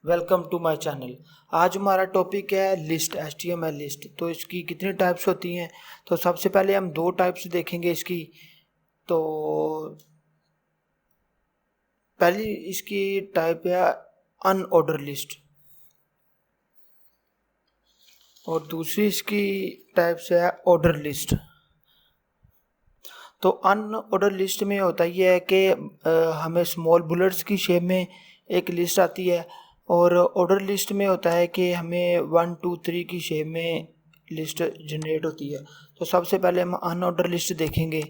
Welcome to my channel. आज हमारा topic है लिस्ट, HTML लिस्ट। तो इसकी कितनी टाइप्स होती हैं? तो सबसे पहले हम दो टाइप्स देखेंगे इसकी। तो पहली इसकी टाइप है अनऑर्डर लिस्ट और दूसरी इसकी टाइप्स है ऑर्डर लिस्ट। तो अनऑर्डर लिस्ट में होता ये है कि हमें स्मॉल बुलेट्स की शेप में एक लिस्ट आती है और ऑर्डर लिस्ट में होता है कि हमें 1 2 3 की शेप में लिस्ट जनरेट होती है। तो सबसे पहले हम अनऑर्डर लिस्ट देखेंगे।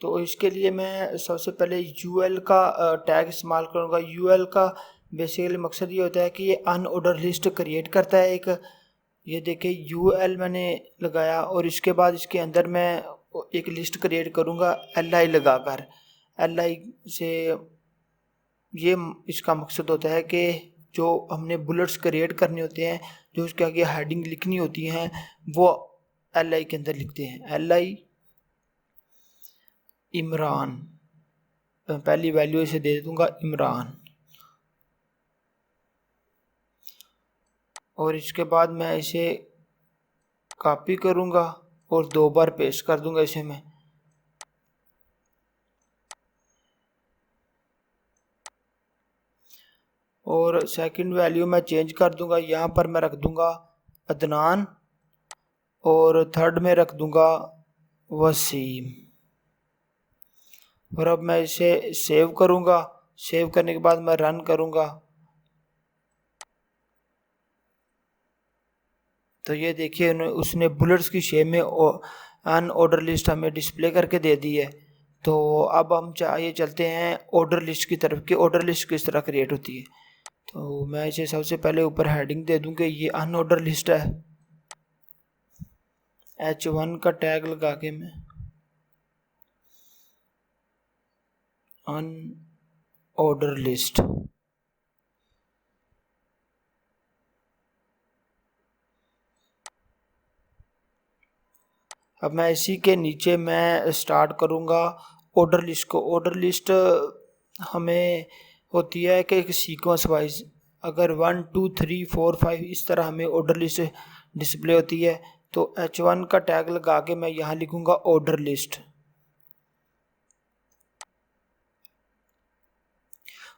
तो इसके लिए मैं सबसे पहले यूएल का टैग इस्तेमाल करूँगा। यूएल का बेसिकली मकसद ये होता है कि ये अनऑर्डर लिस्ट क्रिएट करता है एक। ये देखिए यूएल मैंने लगाया और इसके बाद इसके अंदर मैं एक लिस्ट क्रिएट करूँगा li लगाकर। li से ये इसका मकसद होता है कि जो हमने बुलेट्स क्रिएट करने होते हैं, जो उसके आगे हेडिंग लिखनी होती हैं, वो li के अंदर लिखते हैं। li इमरान, पहली वैल्यू इसे दे दूंगा इमरान और इसके बाद मैं इसे कॉपी करूंगा और 2 बार पेस्ट कर दूंगा इसे मैं। और सेकंड वैल्यू मैं चेंज कर दूंगा, यहाँ पर मैं रख दूंगा अदनान और थर्ड में रख दूंगा वसीम। और अब मैं इसे सेव करूंगा। सेव करने के बाद मैं रन करूंगा तो ये देखिए उसने बुलेट्स की शेप में अनऑर्डर लिस्ट हमें डिस्प्ले करके दे दी है। तो अब हम चाहिए चलते हैं ऑर्डर लिस्ट की तरफ कि ऑर्डर लिस्ट किस तरह क्रिएट होती है। तो मैं इसे सबसे पहले ऊपर हेडिंग दे दूं कि ये अनऑर्डर लिस्ट है। H1 का टैग लगा के मैं अनऑर्डर लिस्ट। अब मैं इसी के नीचे मैं स्टार्ट करूँगा ऑर्डर लिस्ट को। ऑर्डर लिस्ट हमें होती है कि एक सीक्वेंस वाइज, अगर 1 2 3 4 5 इस तरह हमें ऑर्डर लिस्ट डिस्प्ले होती है। तो H1 का टैग लगा के मैं यहाँ लिखूँगा ऑर्डर लिस्ट।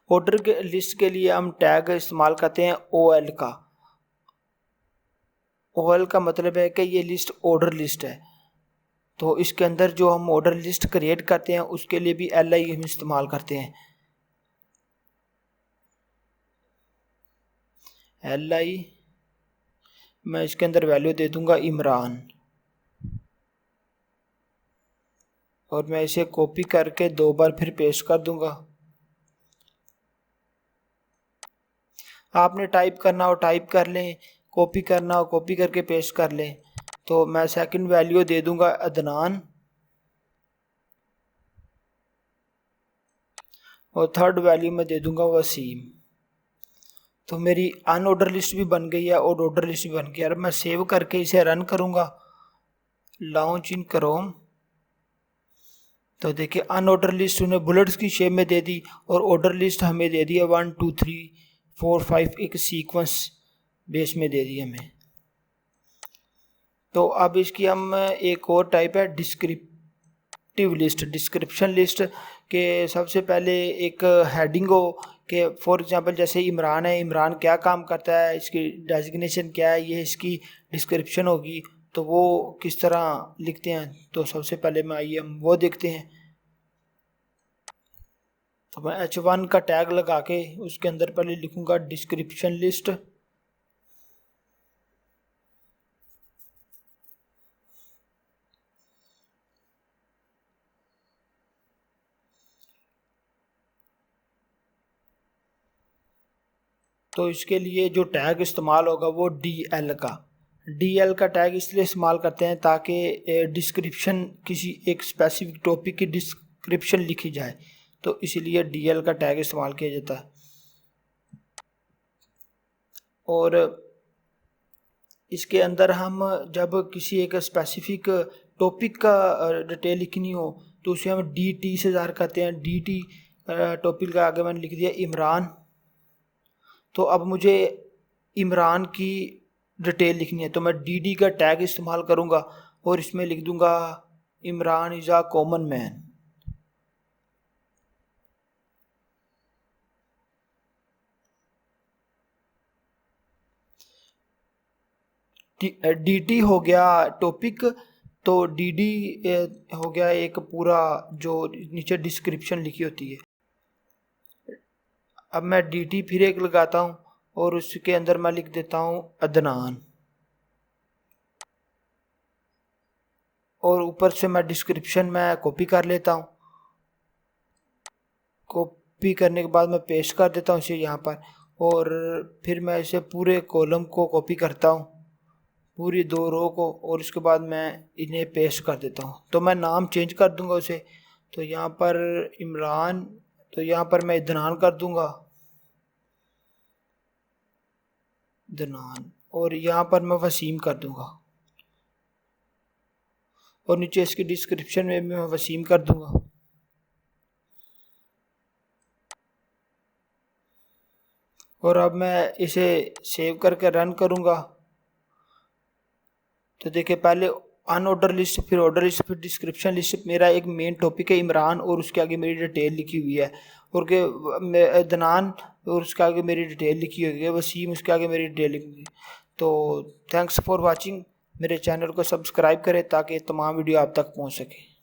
ऑर्डर के लिस्ट के लिए हम टैग इस्तेमाल करते हैं OL का। OL का मतलब है कि ये लिस्ट ऑर्डर लिस्ट है। तो इसके अंदर जो हम ऑर्डर लिस्ट क्रिएट करते हैं उसके लिए भी li हम इस्तेमाल करते हैं। li मैं इसके अंदर वैल्यू दे दूंगा इमरान और मैं इसे कॉपी करके 2 बार फिर पेस्ट कर दूंगा। आपने टाइप करना हो टाइप कर लें, कॉपी करना हो कॉपी करके पेस्ट कर लें। तो मैं सेकंड वैल्यू दे दूंगा अदनान और थर्ड वैल्यू में दे दूंगा वसीम। तो मेरी अनऑर्डर लिस्ट भी बन गई है और ऑर्डर लिस्ट भी बन गई है। अब मैं सेव करके इसे रन करूंगा, लॉन्च इन क्रोम। तो देखिए अनऑर्डर लिस्ट उन्हें बुलेट्स की शेप में दे दी और ऑर्डर लिस्ट हमें दे दी है 1 2 3 4 5 एक सीक्वेंस बेस में दे दी हमें। तो अब इसकी हम एक और टाइप है डिस्क्रिप्टिव लिस्ट, डिस्क्रिप्शन लिस्ट के सबसे पहले एक हेडिंग हो कि फॉर एग्जांपल जैसे इमरान है, इमरान क्या काम करता है, इसकी डेजिग्नेशन क्या है, ये इसकी डिस्क्रिप्शन होगी। तो वो किस तरह लिखते हैं, तो सबसे पहले मैं आइए हम वो देखते हैं। तो मैं H1 का टैग लगा के उसके अंदर पहले लिखूंगा डिस्क्रिप्शन लिस्ट। तो इसके लिए जो टैग इस्तेमाल होगा वो DL का टैग इसलिए इस्तेमाल करते हैं ताकि डिस्क्रिप्शन किसी एक स्पेसिफिक टॉपिक की डिस्क्रिप्शन लिखी जाए, तो इसीलिए DL का टैग इस्तेमाल किया जाता है। और इसके अंदर हम जब किसी एक स्पेसिफिक टॉपिक का डिटेल लिखनी हो तो उसे हम DT से ज़ाहिर करते हैं। DT टॉपिक का आगे मैंने लिख दिया इमरान। तो अब मुझे इमरान की डिटेल लिखनी है तो मैं DD का टैग इस्तेमाल करूँगा और इसमें लिख दूँगा Imran is a common man. DT हो गया टॉपिक, तो DD हो गया एक पूरा जो नीचे डिस्क्रिप्शन लिखी होती है। अब मैं DT फिर एक लगाता हूँ और उसके अंदर मैं लिख देता हूँ अदनान, और ऊपर से मैं डिस्क्रिप्शन में कॉपी कर लेता हूँ। कॉपी करने के बाद मैं पेस्ट कर देता हूँ इसे यहाँ पर, और फिर मैं इसे पूरे कॉलम को कॉपी करता हूँ, पूरी 2 रो को, और उसके बाद मैं इन्हें पेस्ट कर देता हूँ। तो मैं नाम चेंज कर दूंगा उसे, तो यहाँ पर इमरान, तो यहाँ पर मैं अदनान कर दूंगा, अदनान, और यहाँ पर मैं वसीम कर दूंगा, और नीचे इसकी डिस्क्रिप्शन में भी मैं वसीम कर दूंगा। और अब मैं इसे सेव करके रन करूँगा तो देखिए पहले अनऑर्डर लिस्ट, फिर ऑर्डर लिस्ट, फिर डिस्क्रिप्शन लिस्ट। मेरा एक मेन टॉपिक है इमरान और उसके आगे मेरी डिटेल लिखी हुई है, और के अदनान और उसके आगे मेरी डिटेल लिखी हुई है, वसीम उसके आगे मेरी डिटेल लिखी हुई है। तो थैंक्स फॉर वाचिंग। मेरे चैनल को सब्सक्राइब करें ताकि तमाम वीडियो आप तक पहुंच सके।